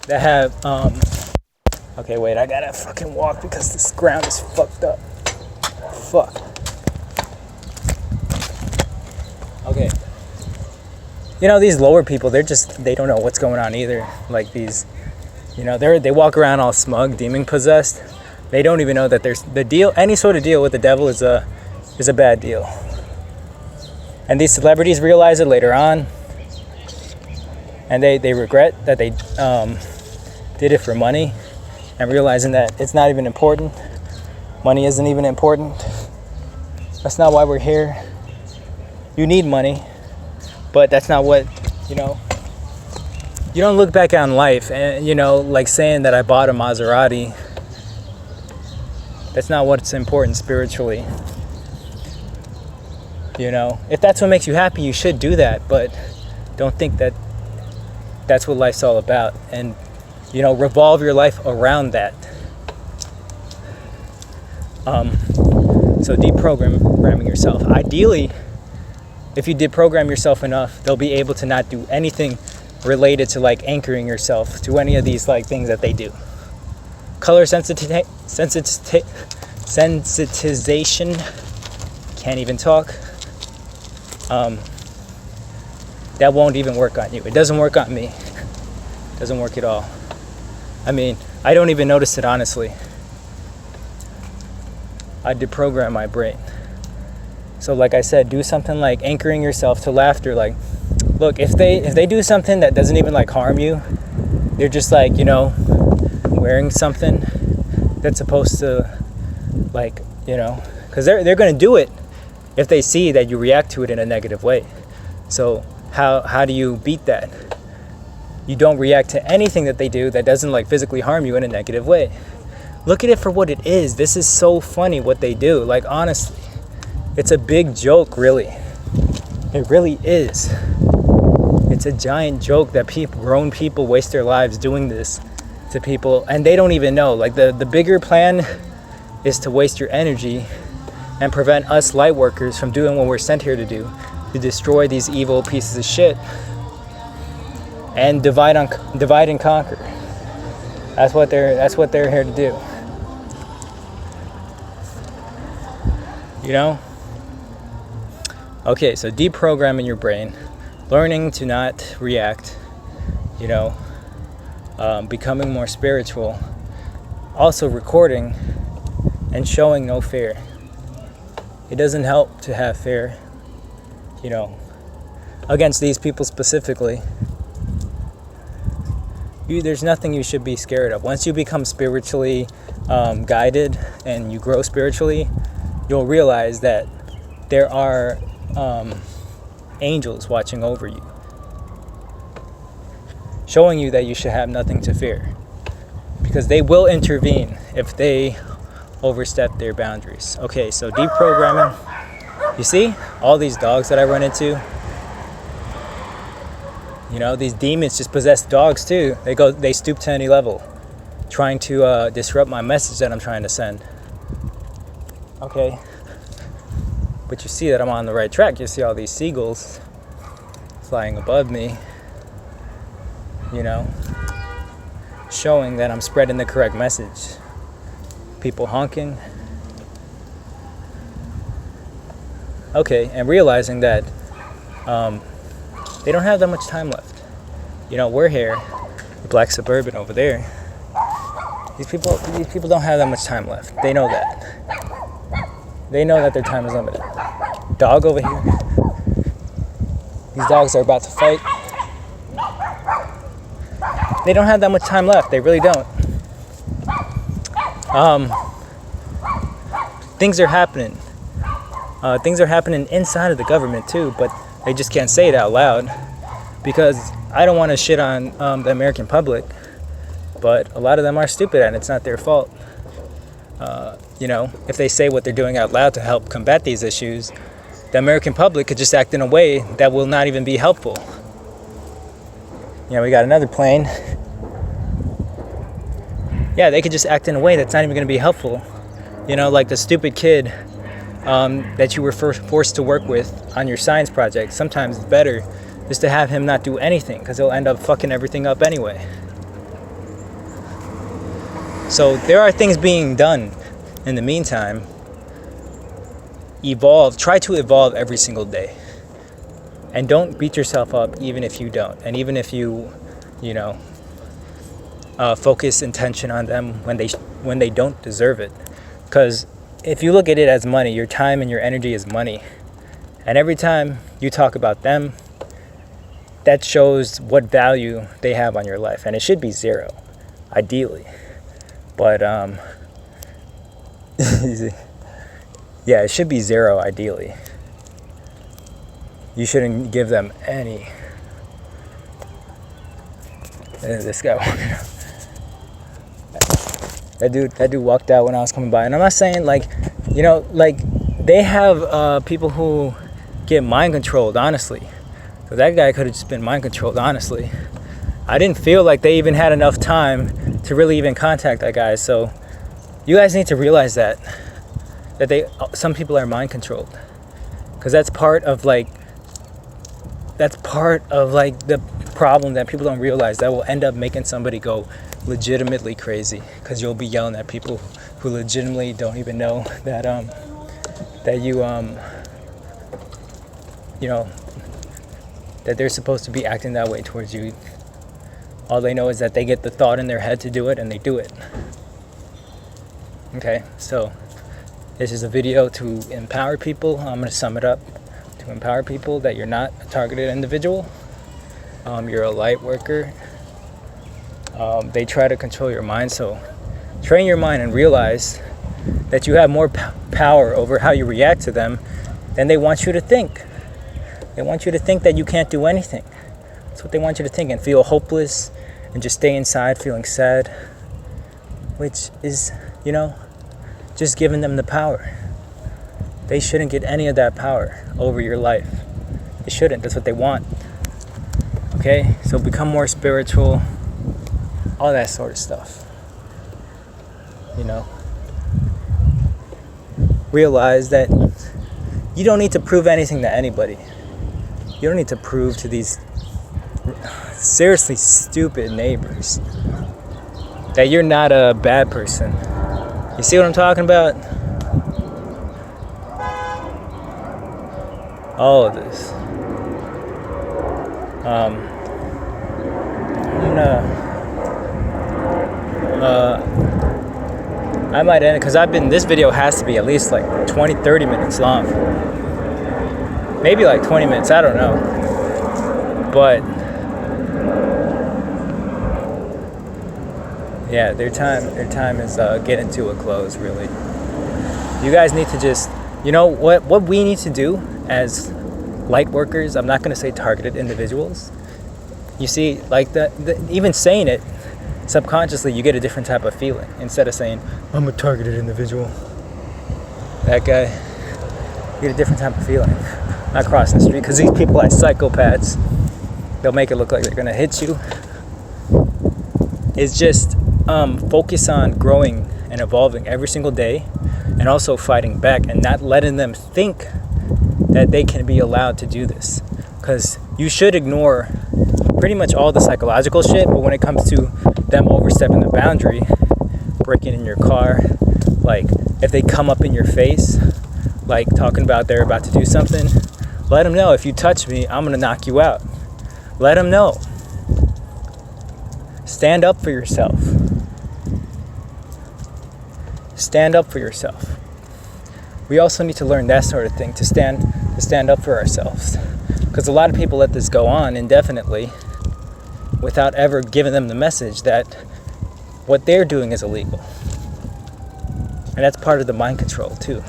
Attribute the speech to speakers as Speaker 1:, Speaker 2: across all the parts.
Speaker 1: that have okay, wait, I gotta fucking walk because this ground is fucked up. Fuck. Okay. You know, these lower people, they don't know what's going on either. Like these, you know, they walk around all smug, demon possessed. They don't even know that there's the deal, any sort of deal with the devil is a bad deal. And these celebrities realize it later on. And they regret that they did it for money, and realizing that it's not even important. Money isn't even important. That's not why we're here. You need money, but that's not what, you know. You don't look back on life and, you know, like saying that I bought a Maserati. That's not what's important spiritually. You know, if that's what makes you happy, you should do that, but don't think that that's what life's all about. And, you know, revolve your life around that. So deprogramming yourself. Ideally, if you deprogram yourself enough, they'll be able to not do anything related to like anchoring yourself to any of these like things that they do. Color sensitization. Can't even talk. That won't even work on you. It doesn't work on me. It doesn't work at all. I mean, I don't even notice it, honestly. I deprogram my brain. So like I said, do something like anchoring yourself to laughter. Like, look, if they do something that doesn't even like harm you, they're just like, you know, wearing something that's supposed to like, you know, because they're going to do it if they see that you react to it in a negative way. So how do you beat that? You don't react to anything that they do that doesn't like physically harm you in a negative way. Look at it for what it is. This is so funny what they do. Like, honestly, it's a big joke, really. It really is. It's a giant joke that grown people waste their lives doing this to people, and they don't even know. Like, the bigger plan is to waste your energy and prevent us light workers from doing what we're sent here to do, to destroy these evil pieces of shit and divide and conquer. That's what they're here to do. You know? Okay, so deprogramming your brain, learning to not react, you know, becoming more spiritual, also recording and showing no fear. It doesn't help to have fear, you know, against these people specifically. There's nothing you should be scared of. Once you become spiritually guided and you grow spiritually, you'll realize that there are angels watching over you, showing you that you should have nothing to fear, because they will intervene if they overstep their boundaries. Okay, so deprogramming. You see all these dogs that I run into? You know, these demons just possess dogs too. They stoop to any level, trying to disrupt my message that I'm trying to send. Okay, but you see that I'm on the right track. You see all these seagulls flying above me, you know, showing that I'm spreading the correct message. People honking. Okay, and realizing that they don't have that much time left. You know, we're here, the black suburban over there. These people don't have that much time left. They know that. They know that their time is limited. Dog over here. These dogs are about to fight. They don't have that much time left. They really don't. Things are happening. Things are happening inside of the government too, but they just can't say it out loud, because I don't want to shit on the American public, but a lot of them are stupid and it's not their fault. You know, if they say what they're doing out loud to help combat these issues, the American public could just act in a way that will not even be helpful. Yeah, we got another plane. Yeah, they could just act in a way that's not even going to be helpful. You know, like the stupid kid that you were forced to work with on your science project. Sometimes it's better just to have him not do anything, because he'll end up fucking everything up anyway. So there are things being done in the meantime. Try to evolve every single day. And don't beat yourself up even if you don't. And even if you focus intention on them when they don't deserve it. Because if you look at it as money, your time and your energy is money. And every time you talk about them, that shows what value they have on your life. And it should be zero, ideally. But yeah, it should be zero, ideally. You shouldn't give them any. This guy walking out. That dude walked out when I was coming by. And I'm not saying they have people who get mind controlled, honestly. So that guy could have just been mind controlled, honestly. I didn't feel like they even had enough time to really even contact that guy. So you guys need to realize that some people are mind controlled, because that's part of the problem that people don't realize, that will end up making somebody go legitimately crazy, because you'll be yelling at people who legitimately don't even know that that they're supposed to be acting that way towards you. All they know is that they get the thought in their head to do it, and they do it. Okay, so this is a video to empower people. I'm going to sum it up. To empower people that you're not a targeted individual. You're a light worker. They try to control your mind, so train your mind and realize that you have more power over how you react to them than they want you to think. They want you to think that you can't do anything. That's what they want you to think, and feel hopeless and just stay inside feeling sad, which is, just giving them the power. They shouldn't get any of that power over your life. They shouldn't. That's what they want. Okay? So become more spiritual. All that sort of stuff. Realize that you don't need to prove anything to anybody. You don't need to prove to these seriously stupid neighbors that you're not a bad person. You see what I'm talking about? All of this. I'm gonna I might end it, because this video has to be at least 20-30 minutes long. Maybe 20 minutes, I don't know. But yeah, their time is getting to a close, really. You guys need to just, what we need to do as light workers, I'm not going to say targeted individuals. You see, even saying it, subconsciously you get a different type of feeling. Instead of saying, I'm a targeted individual, that guy, you get a different type of feeling. Not crossing the street, because these people are psychopaths. They'll make it look like they're going to hit you. It's just focus on growing and evolving every single day, and also fighting back and not letting them think that they can be allowed to do this. Because you should ignore pretty much all the psychological shit, but when it comes to them overstepping the boundary, breaking in your car, if they come up in your face, talking about they're about to do something, let them know, if you touch me, I'm gonna knock you out. Let them know. Stand up for yourself. Stand up for yourself. We also need to learn that sort of thing, to stand up for ourselves. Because a lot of people let this go on indefinitely without ever giving them the message that what they're doing is illegal. And that's part of the mind control too.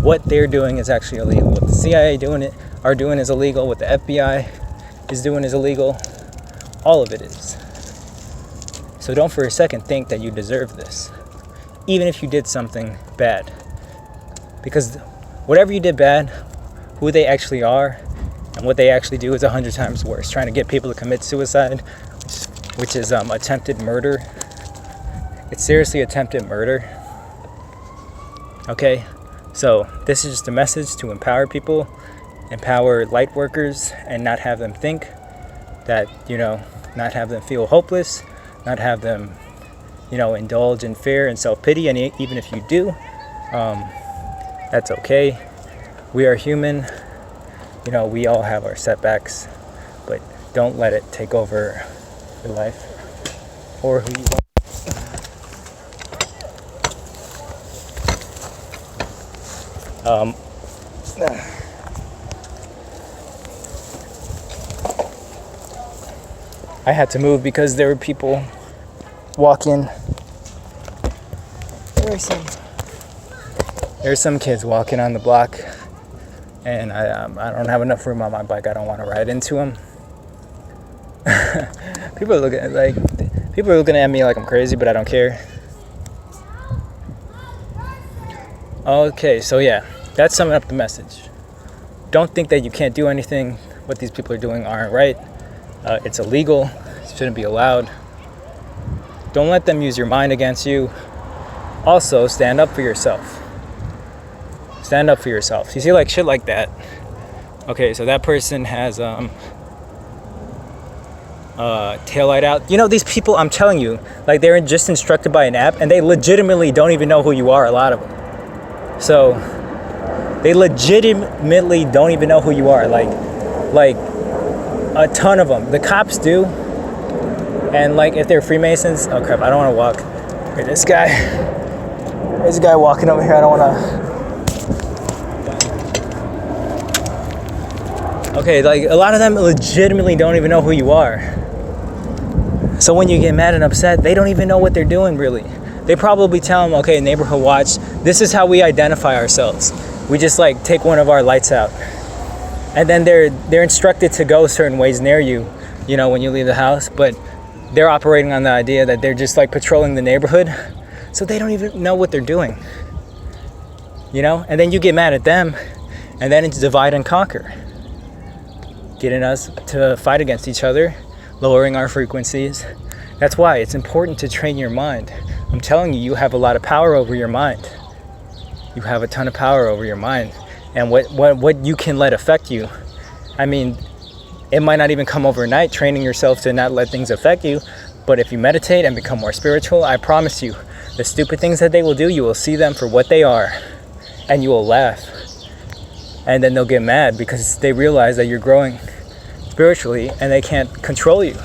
Speaker 1: What they're doing is actually illegal. What the CIA are doing is illegal. What the FBI is doing is illegal. All of it is. So don't for a second think that you deserve this, even if you did something bad. Because whatever you did bad, who they actually are and what they actually do is 100 times worse. Trying to get people to commit suicide, which is attempted murder. It's seriously attempted murder. Okay, so this is just a message to empower people, empower light workers, and not have them think that, not have them feel hopeless, not have them indulge in fear and self-pity, and even if you do, that's okay. We are human. We all have our setbacks, but don't let it take over your life or who you are. I had to move because there were people walking. There's some kids walking on the block, and I don't have enough room on my bike. I don't want to ride into them. People are looking at me like I'm crazy, but I don't care. Okay, so yeah, that's summing up the message. Don't think that you can't do anything. What these people are doing aren't right. It's illegal. It shouldn't be allowed. Don't let them use your mind against you. Also, stand up for yourself. Stand up for yourself. You see, like, shit like that. Okay, so that person has taillight out. These people, I'm telling you, like, they're just instructed by an app, and they legitimately don't even know who you are, a lot of them. So, they legitimately don't even know who you are. Like a ton of them. The cops do. And, like, if they're Freemasons, oh crap, I don't want to walk. Okay, there's a guy walking over here. I don't want to. Okay, like, a lot of them legitimately don't even know who you are. So when you get mad and upset, they don't even know what they're doing, really. They probably tell them, okay, neighborhood watch, this is how we identify ourselves. We just, like, take one of our lights out. And then they're instructed to go certain ways near you, when you leave the house. But they're operating on the idea that they're just, like, patrolling the neighborhood. So they don't even know what they're doing. And then you get mad at them, and then it's divide and conquer. Getting us to fight against each other, lowering our frequencies. That's why it's important to train your mind. I'm telling you, you have a lot of power over your mind. You have a ton of power over your mind. And what you can let affect you. I mean, it might not even come overnight, training yourself to not let things affect you. But if you meditate and become more spiritual, I promise you, the stupid things that they will do, you will see them for what they are. And you will laugh. And then they'll get mad because they realize that you're growing spiritually and they can't control you.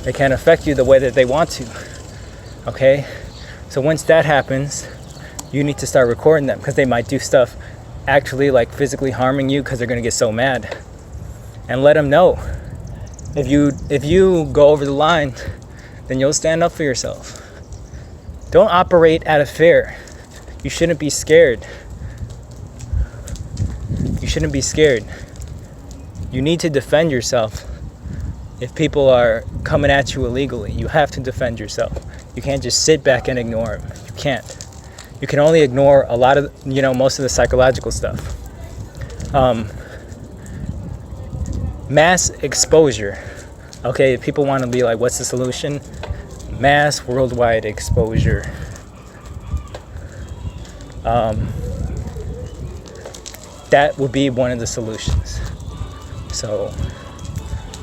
Speaker 1: They can't affect you the way that they want to. Okay? So once that happens, you need to start recording them because they might do stuff actually, like, physically harming you because they're going to get so mad. And let them know. If you go over the line, then you'll stand up for yourself. Don't operate out of fear. You shouldn't be scared. You shouldn't be scared. You need to defend yourself. If people are coming at you illegally, you have to defend yourself. You can't just sit back and ignore them. You can't. You can only ignore a lot of, most of the psychological stuff. Mass exposure. Okay, if people want to be like, what's the solution? Mass worldwide exposure. That would be one of the solutions. So,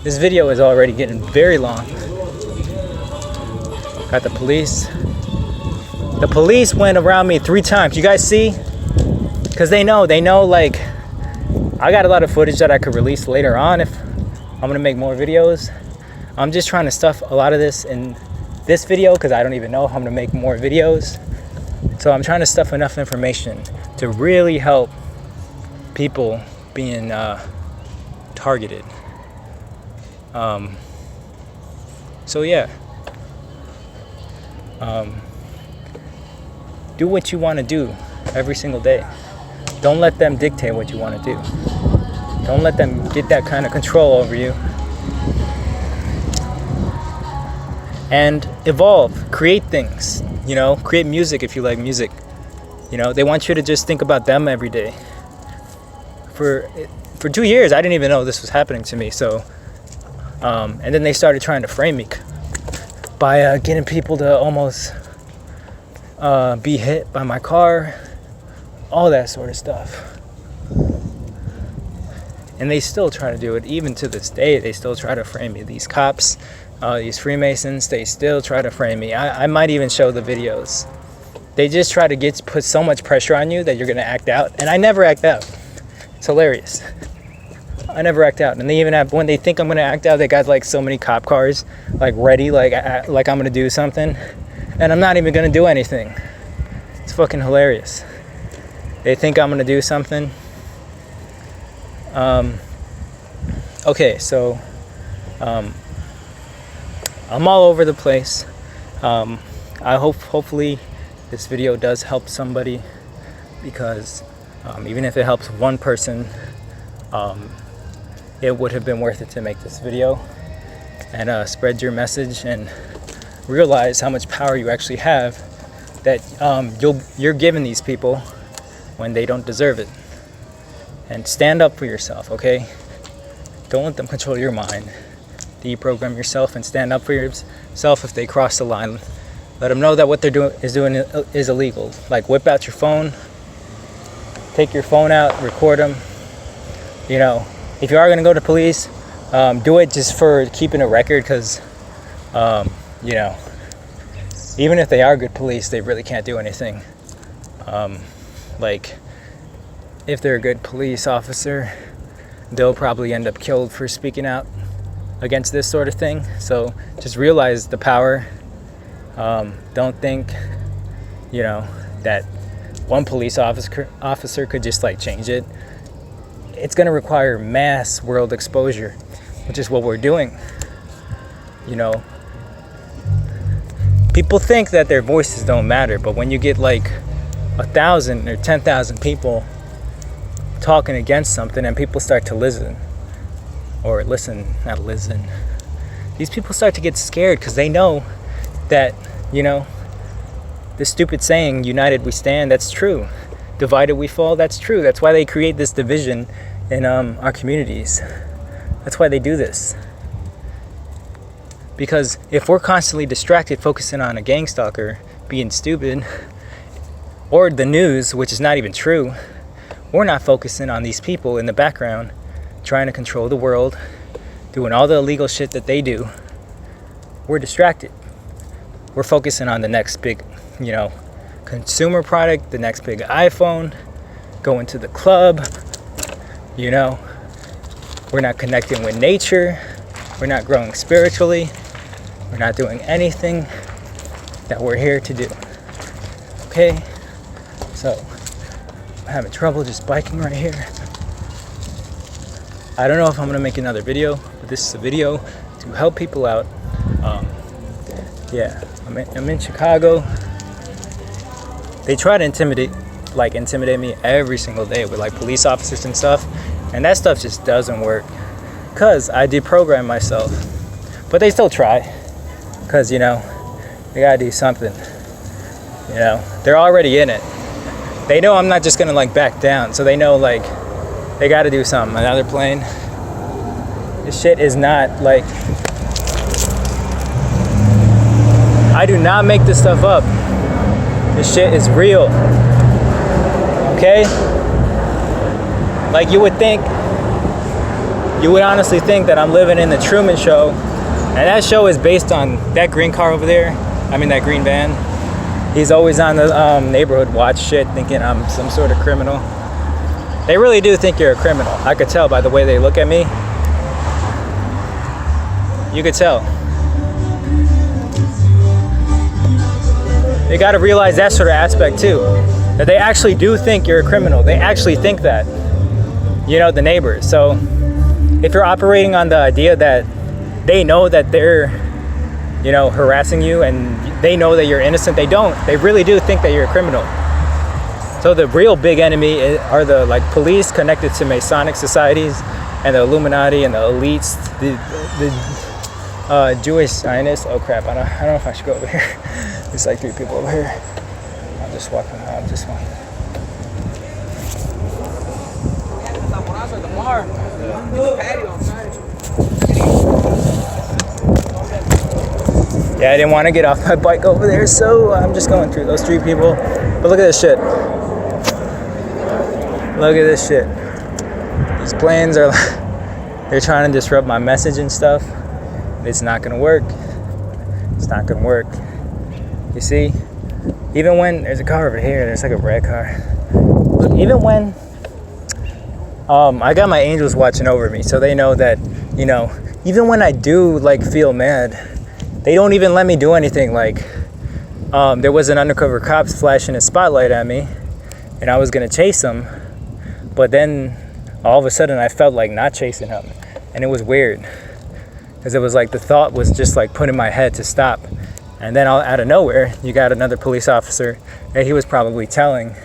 Speaker 1: this video is already getting very long. Got the police. The police went around me 3 times. You guys see? Because they know, like, I got a lot of footage that I could release later on if I'm going to make more videos. I'm just trying to stuff a lot of this in this video because I don't even know if I'm going to make more videos. So I'm trying to stuff enough information to really help people being targeted. So yeah. Do what you want to do every single day. Don't let them dictate what you want to do. Don't let them get that kind of control over you. And evolve, create things, create music if you like music. They want you to just think about them every day. For 2 years, I didn't even know this was happening to me. So, and then they started trying to frame me by getting people to almost be hit by my car, all that sort of stuff. And they still try to do it, even to this day. They still try to frame me. These cops, These Freemasons, they still try to frame me. I might even show the videos. They just try to put so much pressure on you that you're gonna act out, and I never act out. It's hilarious. I never act out, and they even have, when they think I'm gonna act out, they got like so many cop cars like ready, like I'm gonna do something, and I'm not even gonna do anything. It's fucking hilarious. They think I'm gonna do something. Okay, so I'm all over the place. I hopefully this video does help somebody, because even if it helps one person, it would have been worth it to make this video and spread your message and realize how much power you actually have, that you're giving these people when they don't deserve it. And stand up for yourself, okay? Don't let them control your mind. Deprogram yourself and stand up for yourself if they cross the line. Let them know that what they're doing is illegal. Like, whip out your phone, take your phone out, record them. You know, if you are gonna go to police, do it just for keeping a record, because you know, even if they are good police, they really can't do anything. Like, if they're a good police officer, they'll probably end up killed for speaking out against this sort of thing. So just realize the power. Don't think, you know, that one police officer could just like change it. It's going to require mass world exposure, which is what we're doing. You know, people think that their voices don't matter, but when you get like 1,000 or 10,000 people talking against something and people start to listen, these people start to get scared, because they know that, you know, the stupid saying, united we stand, that's true. Divided we fall, that's true. That's why they create this division in our communities. That's why they do this. Because if we're constantly distracted focusing on a gang stalker being stupid, or the news, which is not even true, we're not focusing on these people in the background trying to control the world, doing all the illegal shit that they do. We're distracted. We're focusing on the next big, you know, consumer product, the next big iPhone, going to the club, you know. We're not connecting with nature. We're not growing spiritually. We're not doing anything that we're here to do. Okay? So, I'm having trouble just biking right here. I don't know if I'm gonna make another video, but this is a video to help people out. Yeah, I'm in Chicago. They try to intimidate me every single day with like police officers and stuff, and that stuff just doesn't work, because I deprogram myself. But they still try, because, you know, they gotta do something. You know, they're already in it. They know I'm not just gonna like back down, so they know like they gotta do something. Another plane. This shit is not like, I do not make this stuff up. This shit is real. Okay? Like, you would honestly think that I'm living in the Truman Show, and that show is based on that green car over there. I mean, that green van. He's always on the neighborhood watch shit, thinking I'm some sort of criminal. They really do think you're a criminal. I could tell by the way they look at me. You could tell. You gotta realize that sort of aspect too. That they actually do think you're a criminal. They actually think that. You know, the neighbors. So if you're operating on the idea that they know that they're, you know, harassing you, and they know that you're innocent, they don't. They really do think that you're a criminal. So the real big enemy are the like police connected to Masonic societies and the Illuminati and the elites, the Jewish Zionists. Oh crap! I don't know if I should go over here. There's like 3 people over here. I'll just walk around this one. Yeah, I didn't want to get off my bike over there, so I'm just going through those 3 people. But look at this shit. Look at this shit. These planes are, they're trying to disrupt my message and stuff. It's not gonna work. It's not gonna work. You see, even when there's a car over here, there's like a red car. Look, even when I got my angels watching over me, so they know that, you know, even when I do like feel mad, they don't even let me do anything. Like, there was an undercover cop flashing a spotlight at me, and I was gonna chase him, but then all of a sudden I felt like not chasing him, and it was weird, because it was like the thought was just like put in my head to stop, and then out of nowhere you got another police officer that he was probably telling,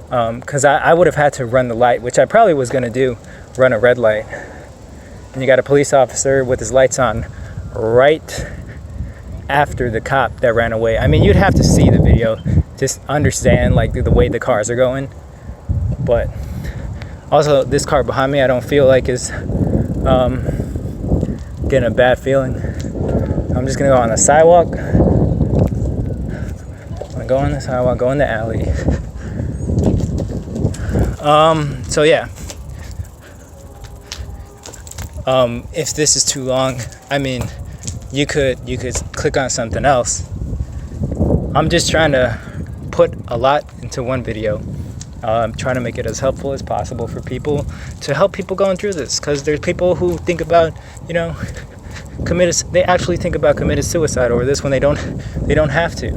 Speaker 1: because I would have had to run the light, which I probably was gonna do, run a red light, and you got a police officer with his lights on right after the cop that ran away. I mean, you'd have to see the video just understand like the way the cars are going. But also this car behind me, I don't feel like is getting a bad feeling. I'm just gonna go on the sidewalk. I'm gonna go on the sidewalk, go in the alley. So yeah, if this is too long, I mean, you could click on something else. I'm just trying to put a lot into one video. I'm trying to make it as helpful as possible for people, to help people going through this, because there's people who think about, you know, they actually think about committing suicide over this when they don't have to.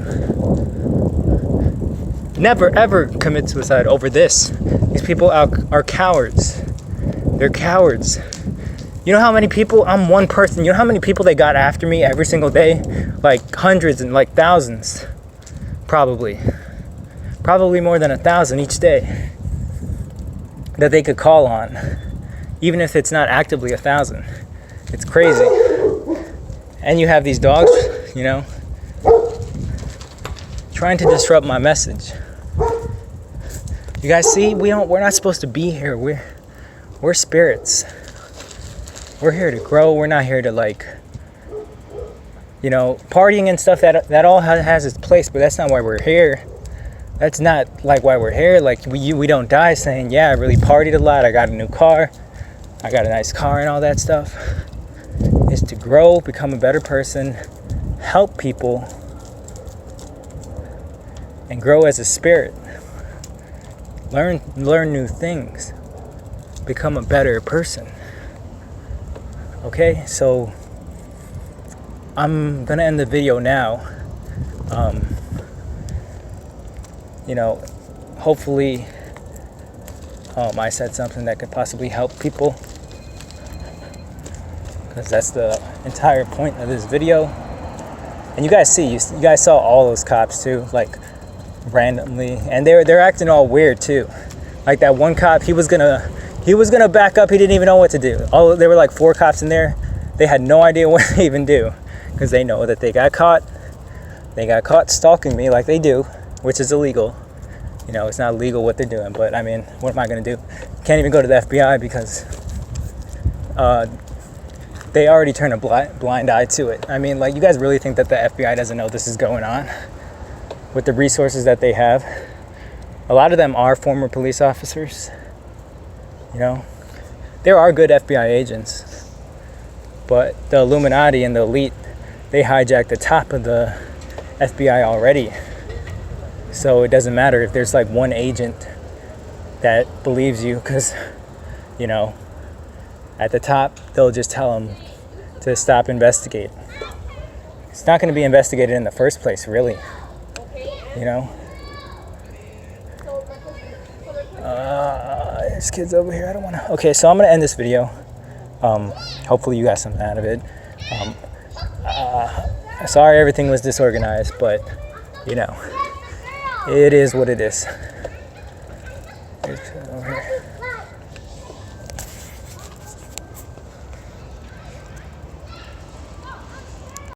Speaker 1: Never ever commit suicide over this. These people are cowards. They're cowards. You know how many people, I'm one person, you know how many people they got after me every single day? Like hundreds and like thousands. Probably more than 1,000 each day that they could call on, even if it's not actively 1,000. It's crazy. And you have these dogs, you know, trying to disrupt my message. You guys see, we're not supposed to be here. We're spirits. We're here to grow. We're not here to, like, you know, partying and stuff. That all has its place, but that's not why we're here. That's not like why we're here. Like, we don't die saying, yeah, I really partied a lot, I got a new car, I got a nice car and all that stuff. It's to grow, become a better person, help people, and grow as a spirit. Learn new things. Become a better person. Okay, so I'm gonna end the video now. You know, hopefully I said something that could possibly help people, because that's the entire point of this video. And you guys saw all those cops too, like randomly, and they're acting all weird too. Like that one cop, he was gonna back up, he didn't even know what to do. There were like 4 cops in there. They had no idea what to even do, because they know that they got caught stalking me like they do, which is illegal. You know, it's not legal what they're doing, but I mean, what am I gonna do? Can't even go to the FBI because they already turned a blind eye to it. I mean, like, you guys really think that the FBI doesn't know this is going on with the resources that they have? A lot of them are former police officers. You know, there are good FBI agents, but the Illuminati and the elite, they hijacked the top of the FBI already. So it doesn't matter if there's like one agent that believes you, because, you know, at the top, they'll just tell them to stop investigating. It's not going to be investigated in the first place, really. You know? There's kids over here. I don't want to. Okay, so I'm going to end this video. Hopefully you got something out of it. Sorry everything was disorganized, but, you know, it is what it is. Here's over here.